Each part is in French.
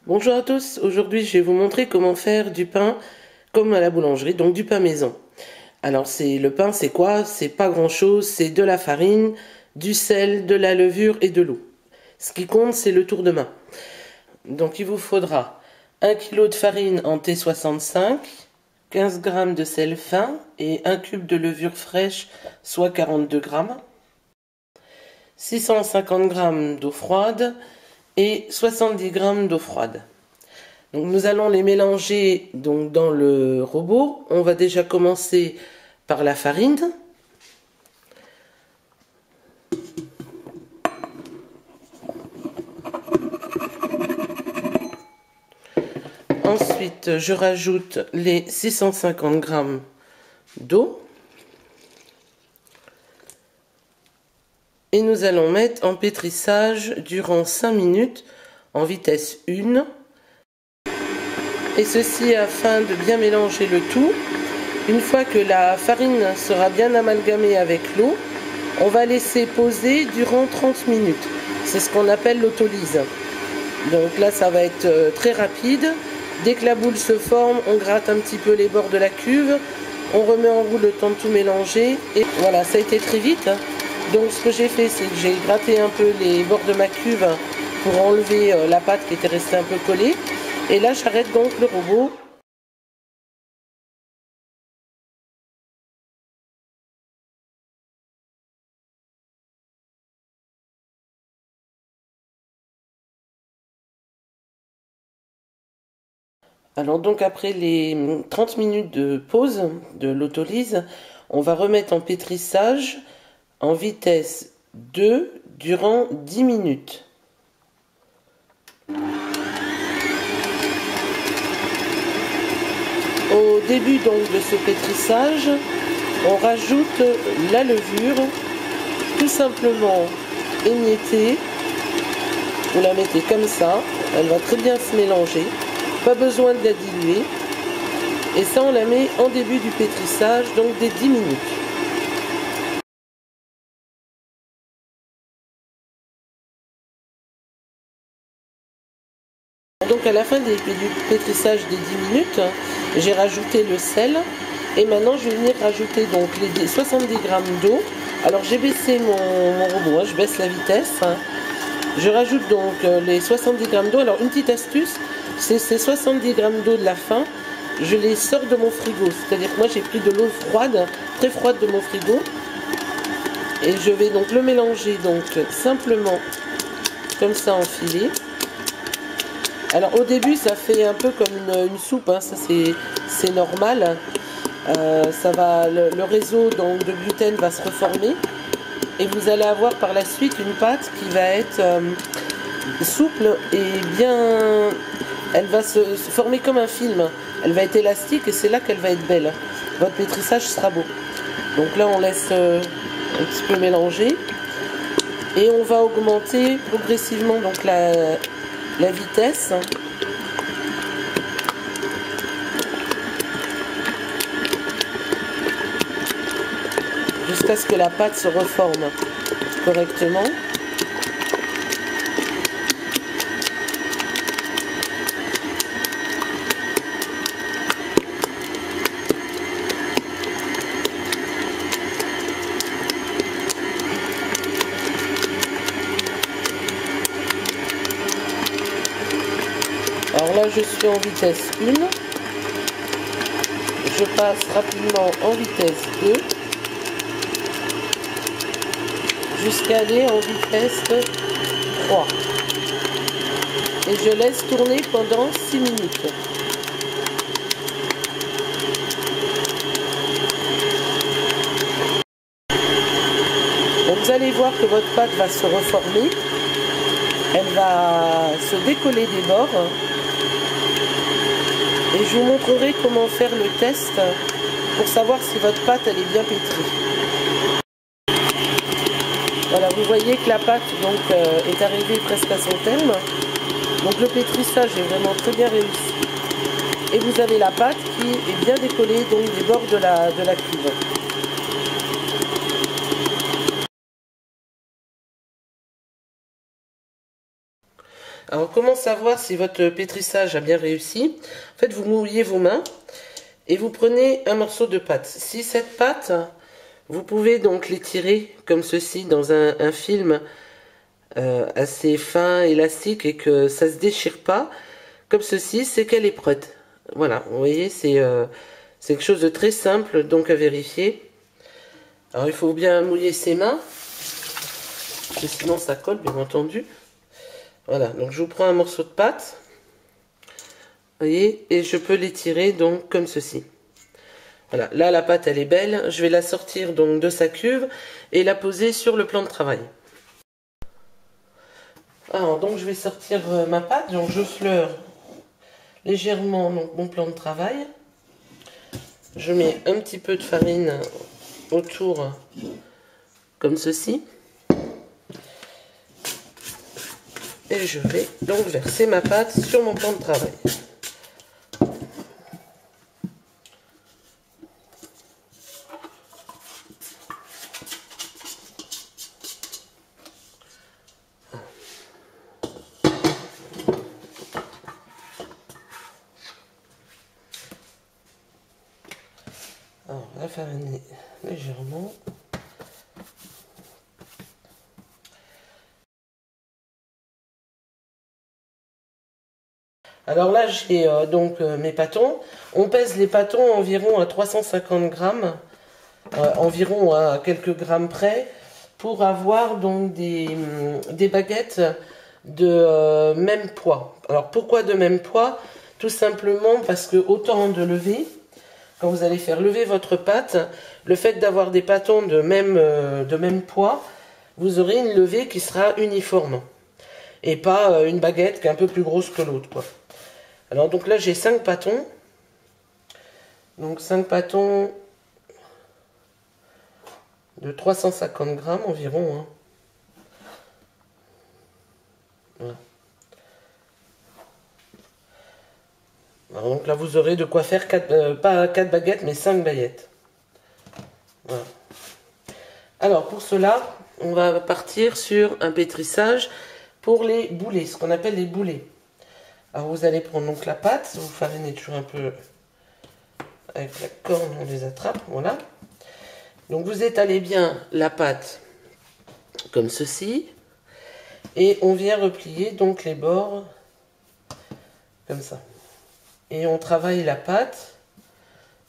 Bonjour à tous, aujourd'hui je vais vous montrer comment faire du pain comme à la boulangerie, donc du pain maison. Alors le pain c'est quoi? C'est pas grand chose, c'est de la farine, du sel, de la levure et de l'eau. Ce qui compte c'est le tour de main. Donc il vous faudra 1 kg de farine en T65, 15 g de sel fin et 1 cube de levure fraîche, soit 42 g, 650 g d'eau froide et 70 g d'eau froide. Donc nous allons les mélanger donc dans le robot. On va déjà commencer par la farine. Ensuite, je rajoute les 650 g d'eau. Et nous allons mettre en pétrissage durant 5 minutes en vitesse 1. Et ceci afin de bien mélanger le tout. Une fois que la farine sera bien amalgamée avec l'eau, on va laisser poser durant 30 minutes. C'est ce qu'on appelle l'autolyse. Donc là, ça va être très rapide. Dès que la boule se forme, on gratte un petit peu les bords de la cuve. On remet en roue le temps de tout mélanger. Et voilà, ça a été très vite. Donc ce que j'ai fait, c'est que j'ai gratté un peu les bords de ma cuve pour enlever la pâte qui était restée un peu collée. Et là, j'arrête donc le robot. Alors donc après les 30 minutes de pause de l'autolyse, on va remettre en pétrissage en vitesse 2 durant 10 minutes. Au début donc de ce pétrissage, on rajoute la levure, tout simplement émiettée. Vous la mettez comme ça, elle va très bien se mélanger. Pas besoin de la diluer. Et ça, on la met en début du pétrissage, donc des 10 minutes. Donc à la fin du pétrissage des 10 minutes, j'ai rajouté le sel. Et maintenant, je vais venir rajouter donc les 70 g d'eau. Alors j'ai baissé mon robot, hein, je baisse la vitesse. Je rajoute donc les 70 g d'eau. Alors une petite astuce, c'est ces 70 g d'eau de la fin, je les sors de mon frigo. C'est-à-dire que moi j'ai pris de l'eau froide, très froide de mon frigo. Et je vais donc le mélanger donc simplement comme ça en filet. Alors au début ça fait un peu comme une soupe, hein, ça c'est normal. Le réseau donc, de gluten va se reformer. Et vous allez avoir par la suite une pâte qui va être souple et bien... Elle va se former comme un film. Elle va être élastique et c'est là qu'elle va être belle. Votre pétrissage sera beau. Donc là, on laisse un petit peu mélanger. Et on va augmenter progressivement donc la vitesse. Jusqu'à ce que la pâte se reforme correctement. Alors là, je suis en vitesse 1. Je passe rapidement en vitesse 2. Jusqu'à aller en vitesse 3. Et je laisse tourner pendant 6 minutes. Donc vous allez voir que votre pâte va se reformer. Elle va se décoller des bords. Et je vous montrerai comment faire le test pour savoir si votre pâte elle est bien pétrie. Voilà, vous voyez que la pâte donc, est arrivée presque à son terme. Donc le pétrissage est vraiment très bien réussi. Et vous avez la pâte qui est bien décollée donc, des bords de la cuve. Alors, comment savoir si votre pétrissage a bien réussi? En fait, vous mouillez vos mains et vous prenez un morceau de pâte. Si cette pâte, vous pouvez donc l'étirer comme ceci dans un film assez fin, élastique et que ça se déchire pas, comme ceci, c'est qu'elle est prête. Voilà, vous voyez, c'est quelque chose de très simple, donc à vérifier. Alors, il faut bien mouiller ses mains, parce que sinon ça colle, bien entendu. Voilà, donc je vous prends un morceau de pâte, vous voyez, et je peux l'étirer donc comme ceci. Voilà, là la pâte elle est belle, je vais la sortir donc de sa cuve et la poser sur le plan de travail. Alors donc je vais sortir ma pâte, donc je fleure légèrement donc, mon plan de travail. Je mets un petit peu de farine autour comme ceci. Et je vais donc verser ma pâte sur mon plan de travail. Alors, on va fariner légèrement. Alors là, j'ai donc mes pâtons. On pèse les pâtons environ à 350 grammes, environ à quelques grammes près, pour avoir donc des baguettes de même poids. Alors pourquoi de même poids? Tout simplement parce que autant de lever, quand vous allez faire lever votre pâte, le fait d'avoir des pâtons de même poids, vous aurez une levée qui sera uniforme. Et pas une baguette qui est un peu plus grosse que l'autre, quoi. Alors donc là j'ai 5 pâtons. Donc 5 pâtons de 350 grammes environ. Hein. Voilà. Alors donc là vous aurez de quoi faire pas 4 baguettes mais 5 baguettes. Voilà. Alors pour cela, on va partir sur un pétrissage pour les boulets, ce qu'on appelle les boulets. Alors vous allez prendre donc la pâte, vous farinez toujours un peu avec la corne, on les attrape, voilà. Donc vous étalez bien la pâte comme ceci, et on vient replier donc les bords comme ça. Et on travaille la pâte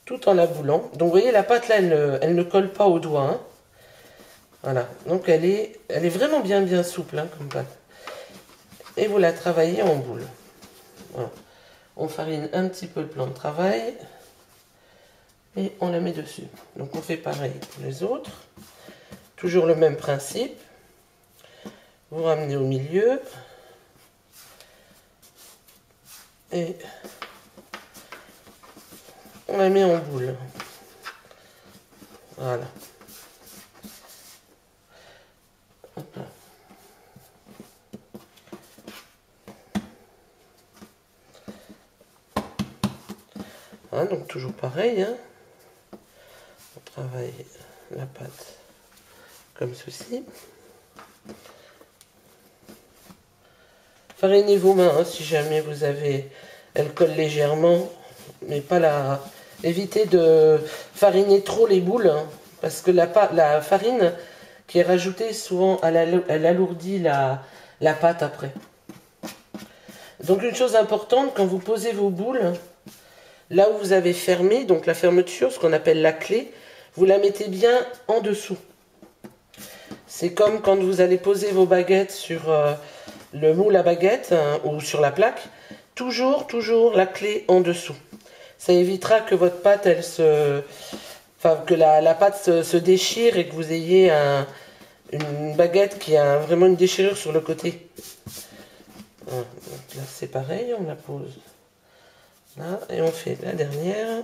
tout en la boulant. Donc vous voyez la pâte là, elle ne colle pas au doigt. Hein. Voilà, donc elle est vraiment bien souple hein, comme pâte. Et vous la travaillez en boule. Voilà. On farine un petit peu le plan de travail et on la met dessus. Donc on fait pareil pour les autres. Toujours le même principe. Vous ramenez au milieu et on la met en boule. Voilà. Hop là. Hein, donc toujours pareil, hein. On travaille la pâte comme ceci. Farinez vos mains hein, si jamais vous avez, elle colle légèrement, mais pas la. Évitez de fariner trop les boules, hein, parce que la farine qui est rajoutée souvent, elle alourdit la pâte après. Donc une chose importante, quand vous posez vos boules, là où vous avez fermé, donc la fermeture, ce qu'on appelle la clé, vous la mettez bien en dessous. C'est comme quand vous allez poser vos baguettes sur le moule à baguette hein, ou sur la plaque, toujours la clé en dessous. Ça évitera que votre pâte, que la pâte se déchire et que vous ayez une baguette qui a vraiment une déchirure sur le côté. Voilà. Donc là c'est pareil, on la pose là et on fait la dernière.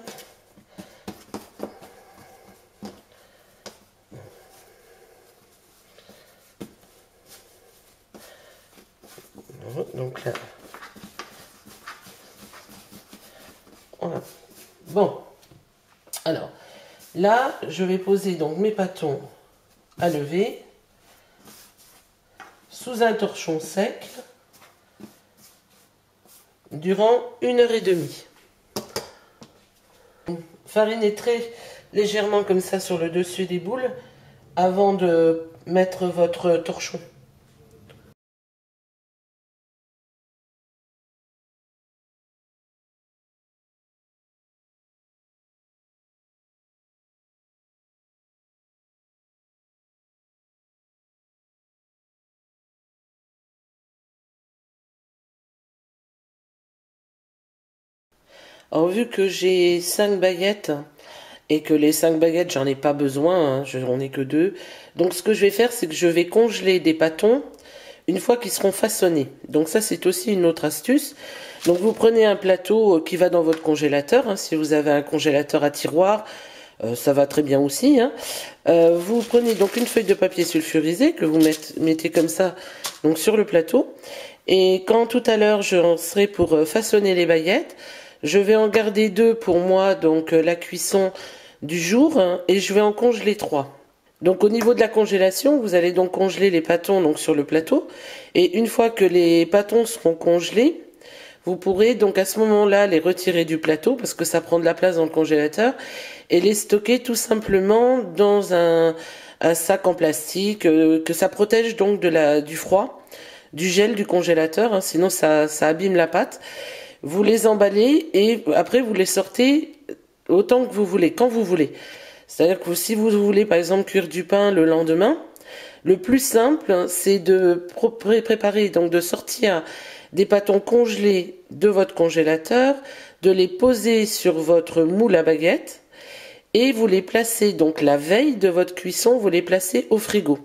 Donc là, voilà. Bon, alors là, je vais poser donc mes pâtons à lever sous un torchon sec. durant 1h30. Farinez très légèrement comme ça sur le dessus des boules avant de mettre votre torchon. Alors vu que j'ai 5 baguettes et que les 5 baguettes j'en ai pas besoin, hein, j'en ai que 2. Donc ce que je vais faire, c'est que je vais congeler des pâtons une fois qu'ils seront façonnés. Donc ça, c'est aussi une autre astuce. Donc vous prenez un plateau qui va dans votre congélateur, hein, si vous avez un congélateur à tiroir, ça va très bien aussi, hein. Vous prenez donc une feuille de papier sulfurisé que vous mettez comme ça donc sur le plateau. Et quand tout à l'heure je serai pour façonner les baguettes, je vais en garder 2 pour moi, donc la cuisson du jour, hein, et je vais en congeler 3. Donc au niveau de la congélation, vous allez donc congeler les pâtons donc sur le plateau. Et une fois que les pâtons seront congelés, vous pourrez donc à ce moment-là les retirer du plateau parce que ça prend de la place dans le congélateur et les stocker tout simplement dans un sac en plastique que ça protège donc du froid, du gel du congélateur, hein, sinon ça abîme la pâte. Vous les emballez et après vous les sortez autant que vous voulez, quand vous voulez. C'est-à-dire que si vous voulez par exemple cuire du pain le lendemain, le plus simple c'est de préparer, donc de sortir des pâtons congelés de votre congélateur, de les poser sur votre moule à baguette et vous les placez donc la veille de votre cuisson, vous les placez au frigo.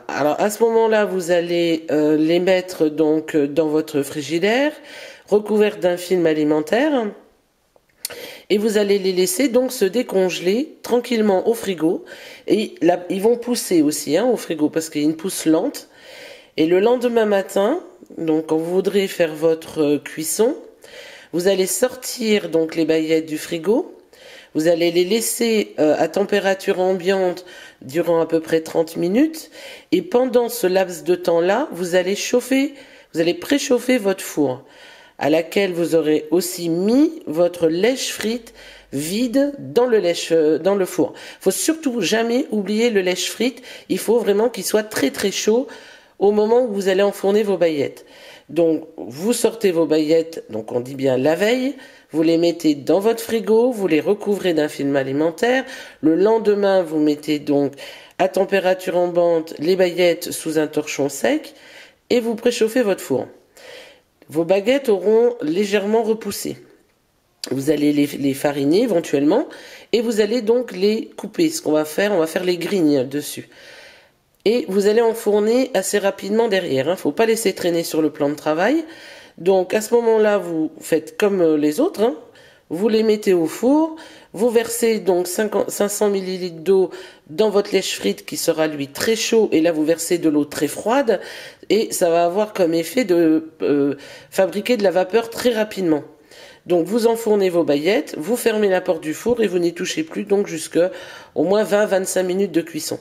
Alors à ce moment-là, vous allez les mettre donc dans votre frigidaire, recouvert d'un film alimentaire, et vous allez les laisser donc se décongeler tranquillement au frigo. Et là, ils vont pousser aussi hein, au frigo parce qu'il y a une pousse lente. Et le lendemain matin, donc quand vous voudrez faire votre cuisson, vous allez sortir donc les baguettes du frigo. Vous allez les laisser à température ambiante durant à peu près 30 minutes. Et pendant ce laps de temps-là, vous allez préchauffer votre four, à laquelle vous aurez aussi mis votre lèche frite vide dans le four. Il faut surtout jamais oublier le lèche frite. Il faut vraiment qu'il soit très très chaud au moment où vous allez enfourner vos baguettes. Donc vous sortez vos baguettes, donc on dit bien la veille, vous les mettez dans votre frigo, vous les recouvrez d'un film alimentaire. Le lendemain, vous mettez donc à température ambiante les baguettes sous un torchon sec et vous préchauffez votre four. Vos baguettes auront légèrement repoussé. Vous allez les fariner éventuellement et vous allez donc les couper. Ce qu'on va faire, on va faire les grignes dessus. Et vous allez enfourner assez rapidement derrière. Il ne faut pas laisser traîner sur le plan de travail. Donc à ce moment-là, vous faites comme les autres. Hein. Vous les mettez au four. Vous versez donc 500 ml d'eau dans votre lèche frite qui sera lui très chaud. Et là, vous versez de l'eau très froide. Et ça va avoir comme effet de fabriquer de la vapeur très rapidement. Donc vous enfournez vos baguettes, vous fermez la porte du four et vous n'y touchez plus. Donc jusqu'à au moins 20-25 minutes de cuisson.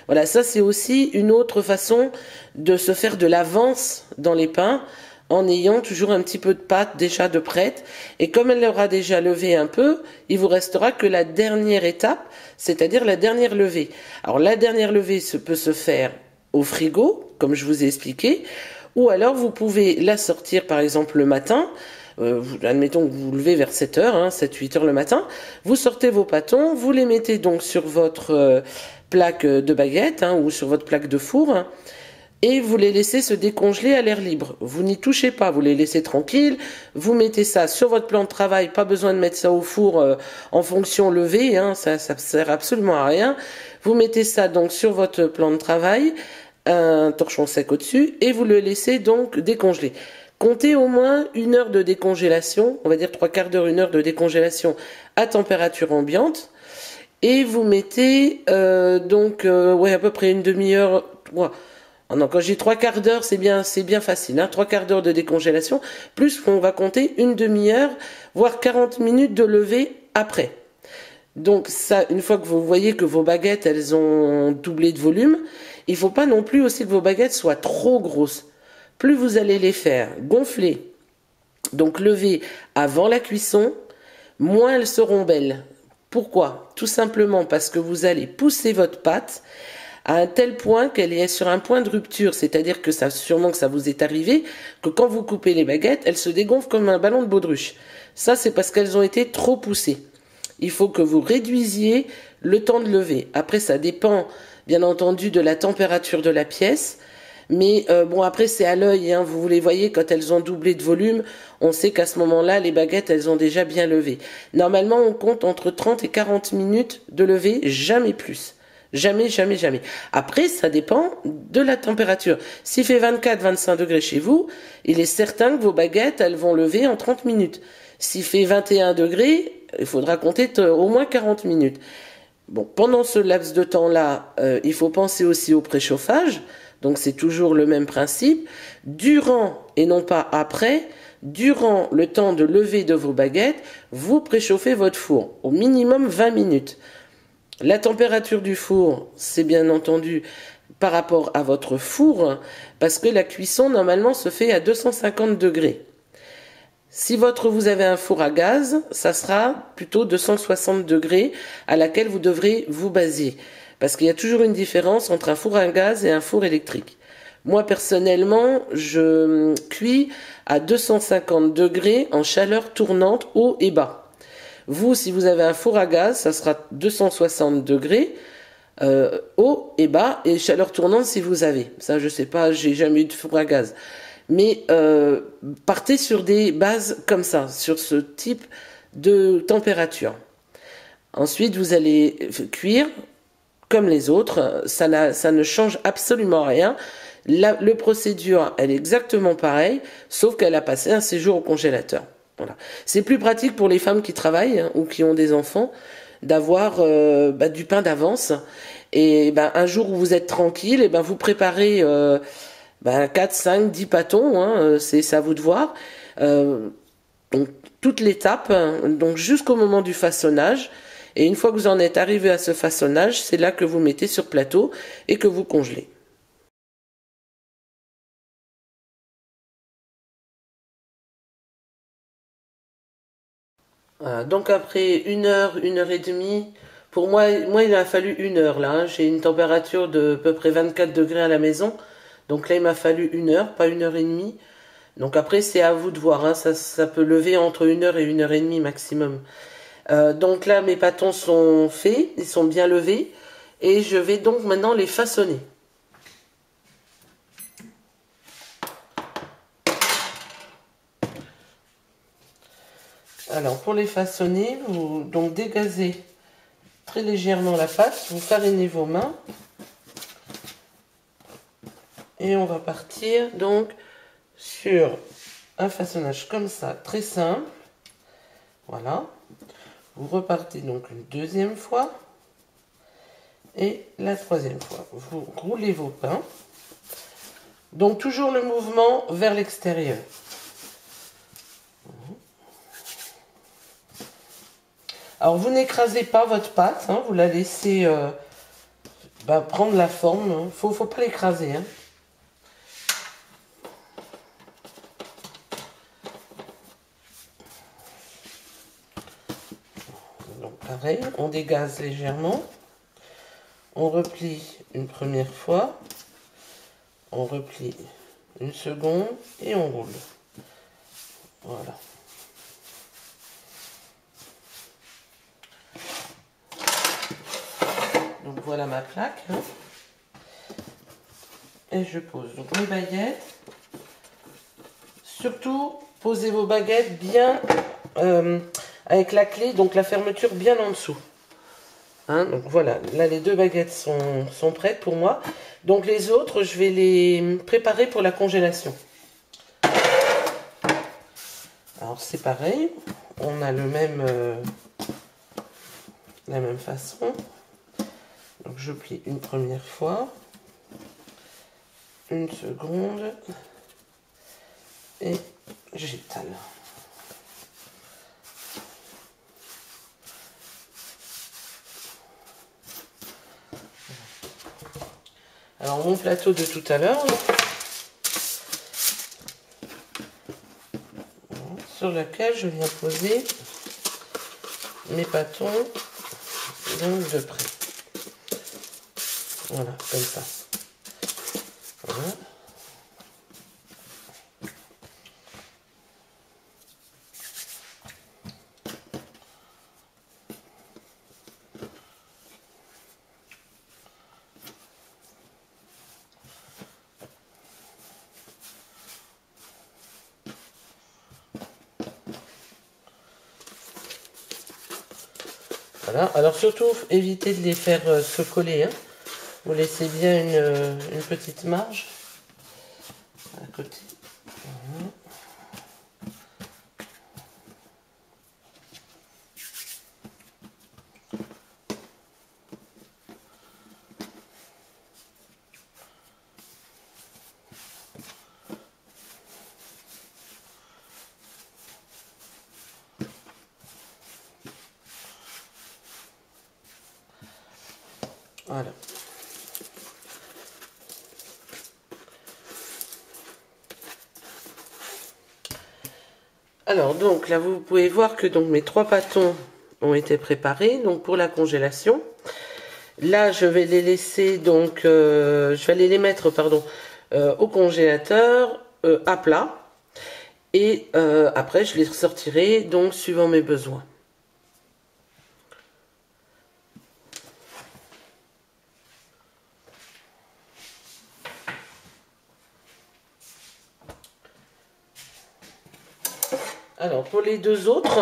Voilà, ça c'est aussi une autre façon de se faire de l'avance dans les pains en ayant toujours un petit peu de pâte déjà de prête. Et comme elle aura déjà levé un peu, il vous restera que la dernière étape, c'est-à-dire la dernière levée. Alors la dernière levée peut se faire au frigo, comme je vous ai expliqué, ou alors vous pouvez la sortir par exemple le matin. Admettons que vous vous levez vers 7h, hein, 7-8 heures le matin, vous sortez vos pâtons, vous les mettez donc sur votre plaque de baguette hein, ou sur votre plaque de four hein, et vous les laissez se décongeler à l'air libre. Vous n'y touchez pas, vous les laissez tranquilles, vous mettez ça sur votre plan de travail, pas besoin de mettre ça au four en fonction levée, hein, ça sert absolument à rien. Vous mettez ça donc sur votre plan de travail, un torchon sec au-dessus et vous le laissez donc décongeler. Comptez au moins 1 heure de décongélation, on va dire 3/4 d'heure, 1 heure de décongélation à température ambiante. Et vous mettez ouais, à peu près une demi-heure. Ouais. Oh non, quand j'ai 3/4 d'heure, c'est bien facile. Hein, 3/4 d'heure de décongélation, plus on va compter une demi-heure, voire 40 minutes de levée après. Donc ça, une fois que vous voyez que vos baguettes, elles ont doublé de volume, il ne faut pas non plus aussi que vos baguettes soient trop grosses. Plus vous allez les faire gonfler Donc levez avant la cuisson, moins elles seront belles. Pourquoi? Tout simplement parce que vous allez pousser votre pâte à un tel point qu'elle est sur un point de rupture, c'est-à-dire que sûrement que ça vous est arrivé, que quand vous coupez les baguettes, elles se dégonflent comme un ballon de baudruche. Ça, c'est parce qu'elles ont été trop poussées. Il faut que vous réduisiez le temps de lever. Après, ça dépend, bien entendu, de la température de la pièce. Mais bon, après, c'est à l'œil, hein. Vous les voyez, quand elles ont doublé de volume, on sait qu'à ce moment-là, les baguettes, elles ont déjà bien levé. Normalement, on compte entre 30 et 40 minutes de lever, jamais plus. Jamais, jamais, jamais. Après, ça dépend de la température. S'il fait 24-25 degrés chez vous, il est certain que vos baguettes, elles vont lever en 30 minutes. S'il fait 21 degrés, il faudra compter au moins 40 minutes. Bon, pendant ce laps de temps-là, il faut penser aussi au préchauffage. Donc c'est toujours le même principe. Durant, et non pas après, durant le temps de lever de vos baguettes, vous préchauffez votre four. Au minimum 20 minutes. La température du four, c'est bien entendu par rapport à votre four, parce que la cuisson, normalement, se fait à 250 degrés. Si vous avez un four à gaz, ça sera plutôt 260 degrés à laquelle vous devrez vous baser. Parce qu'il y a toujours une différence entre un four à gaz et un four électrique. Moi, personnellement, je cuis à 250 degrés en chaleur tournante haut et bas. Vous, si vous avez un four à gaz, ça sera 260 degrés haut et bas et chaleur tournante si vous avez. Ça, je sais pas, j'ai jamais eu de four à gaz. Mais partez sur des bases comme ça, sur ce type de température. Ensuite, vous allez cuire comme les autres, ça ne change absolument rien. Le procédure, elle est exactement pareille, sauf qu'elle a passé un séjour au congélateur. Voilà. C'est plus pratique pour les femmes qui travaillent hein, ou qui ont des enfants d'avoir du pain d'avance. Et un jour où vous êtes tranquille, et vous préparez 4, 5, 10 pâtons, hein, c'est à vous de voir. Donc toute l'étape, donc jusqu'au moment du façonnage. Et une fois que vous en êtes arrivé à ce façonnage, c'est là que vous mettez sur plateau et que vous congelez. Voilà, donc après 1 heure et demie, pour moi il m'a fallu 1 heure là. Hein. J'ai une température de à peu près 24 degrés à la maison. Donc là il m'a fallu 1 heure, pas 1 heure et demie. Donc après c'est à vous de voir, hein. Ça peut lever entre 1 heure et 1 heure et demie maximum. Donc là mes pâtons sont faits, ils sont bien levés et je vais donc maintenant les façonner. Alors pour les façonner, vous donc dégazez très légèrement la pâte, vous farinez vos mains et on va partir donc sur un façonnage comme ça, très simple. Voilà. Vous repartez donc une deuxième fois et la troisième fois. Vous roulez vos pains. Donc toujours le mouvement vers l'extérieur. Alors vous n'écrasez pas votre pâte, hein, vous la laissez prendre la forme. Hein. Faut pas l'écraser. Hein. Donc pareil, on dégaze légèrement. On replie une première fois. On replie une seconde et on roule. Voilà. Donc voilà ma plaque. Hein. Et je pose donc mes baguettes. Surtout, posez vos baguettes bien avec la clé, donc la fermeture bien en dessous. Hein, donc voilà, là les 2 baguettes sont prêtes pour moi. Donc les autres, je vais les préparer pour la congélation. Alors c'est pareil, on a la même façon. Donc je plie une première fois, une seconde et j'étale. Alors mon plateau de tout à l'heure, sur laquelle je viens poser mes pâtons donc de près. Voilà, comme ça. Voilà. Voilà. Alors surtout, évitez de les faire se coller. Hein. Vous laissez bien une petite marge à côté. Voilà. Alors donc là vous pouvez voir que donc mes 3 pâtons ont été préparés donc pour la congélation. Là je vais les laisser donc je vais aller les mettre pardon au congélateur à plat et après je les ressortirai donc suivant mes besoins. Alors pour les 2 autres,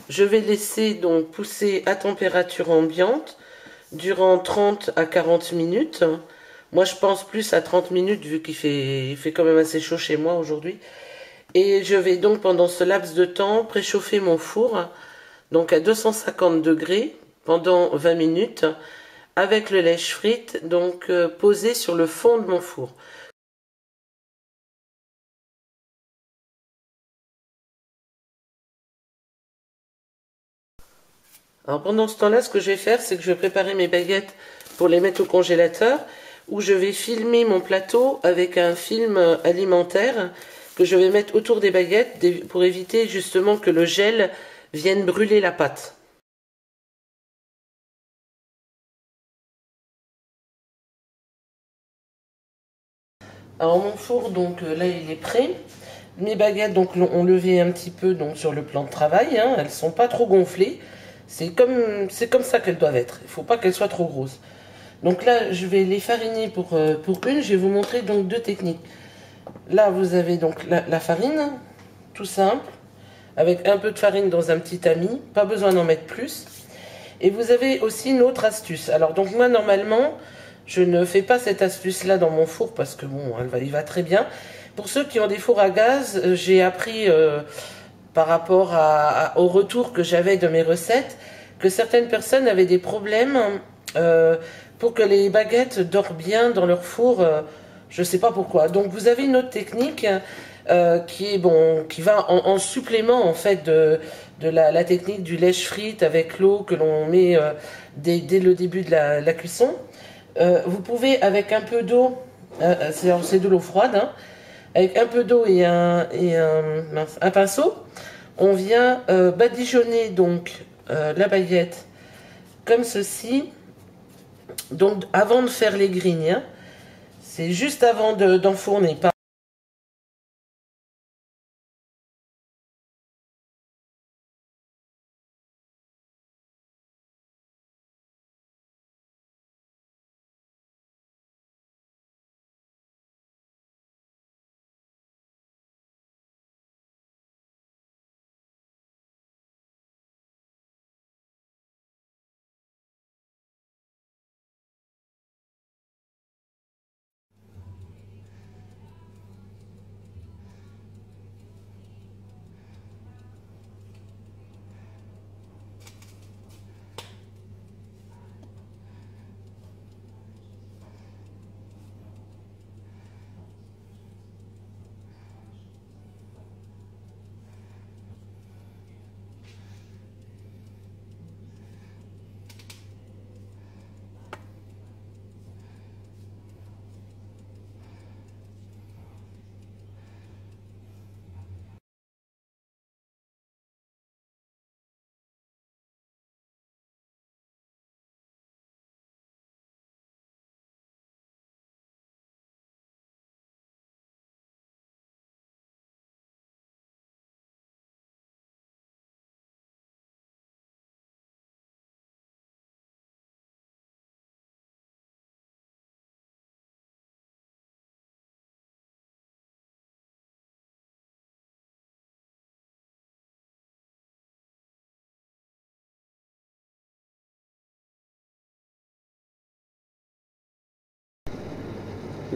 je vais laisser donc pousser à température ambiante durant 30 à 40 minutes. Moi je pense plus à 30 minutes vu il fait quand même assez chaud chez moi aujourd'hui. Et je vais donc pendant ce laps de temps préchauffer mon four donc à 250 degrés pendant 20 minutes avec le lèche-frite donc posé sur le fond de mon four. Alors pendant ce temps-là, ce que je vais faire, c'est que je vais préparer mes baguettes pour les mettre au congélateur, où je vais filmer mon plateau avec un film alimentaire que je vais mettre autour des baguettes pour éviter justement que le gel vienne brûler la pâte. Alors mon four, donc là il est prêt. Mes baguettes donc ont levé un petit peu donc sur le plan de travail, hein, elles sont pas trop gonflées. C'est comme ça qu'elles doivent être. Il faut pas qu'elles soient trop grosses. Donc là, je vais les fariner pour une. Je vais vous montrer donc 2 techniques. Là, vous avez donc la farine, tout simple, avec un peu de farine dans un petit tamis. Pas besoin d'en mettre plus. Et vous avez aussi une autre astuce. Alors donc moi, normalement, je ne fais pas cette astuce-là dans mon four parce que bon, il va très bien. Pour ceux qui ont des fours à gaz, j'ai appris par rapport au retour que j'avais de mes recettes que certaines personnes avaient des problèmes pour que les baguettes dorent bien dans leur four. Je ne sais pas pourquoi. Donc vous avez une autre technique qui va en supplément en fait de la technique du lèche-frite avec l'eau que l'on met dès le début de la cuisson. Vous pouvez avec un peu d'eau, c'est de l'eau froide, hein, avec un peu d'eau et un pinceau, on vient badigeonner donc la baguette comme ceci. Donc avant de faire les grignes, hein, c'est juste avant d'enfourner.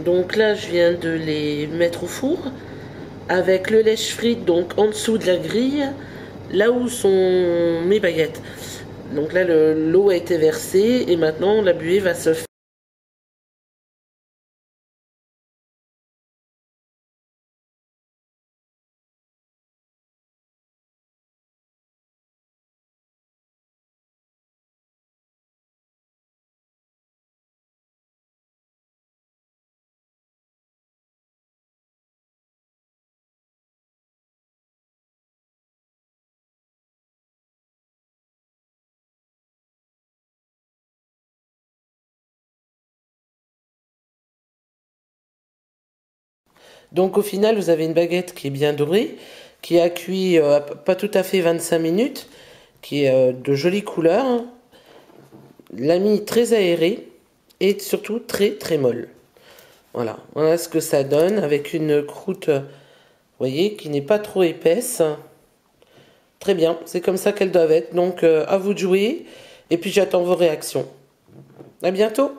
Donc là, je viens de les mettre au four avec le lèche-frite donc en dessous de la grille, là où sont mes baguettes. Donc là, l'eau a été versée et maintenant la buée va se faire. Donc au final, vous avez une baguette qui est bien dorée, qui a cuit pas tout à fait 25 minutes, qui est de jolie couleur, la mie très aérée et surtout très très molle. Voilà, voilà ce que ça donne avec une croûte, vous voyez, qui n'est pas trop épaisse. Très bien, c'est comme ça qu'elles doivent être. Donc à vous de jouer et puis j'attends vos réactions. À bientôt!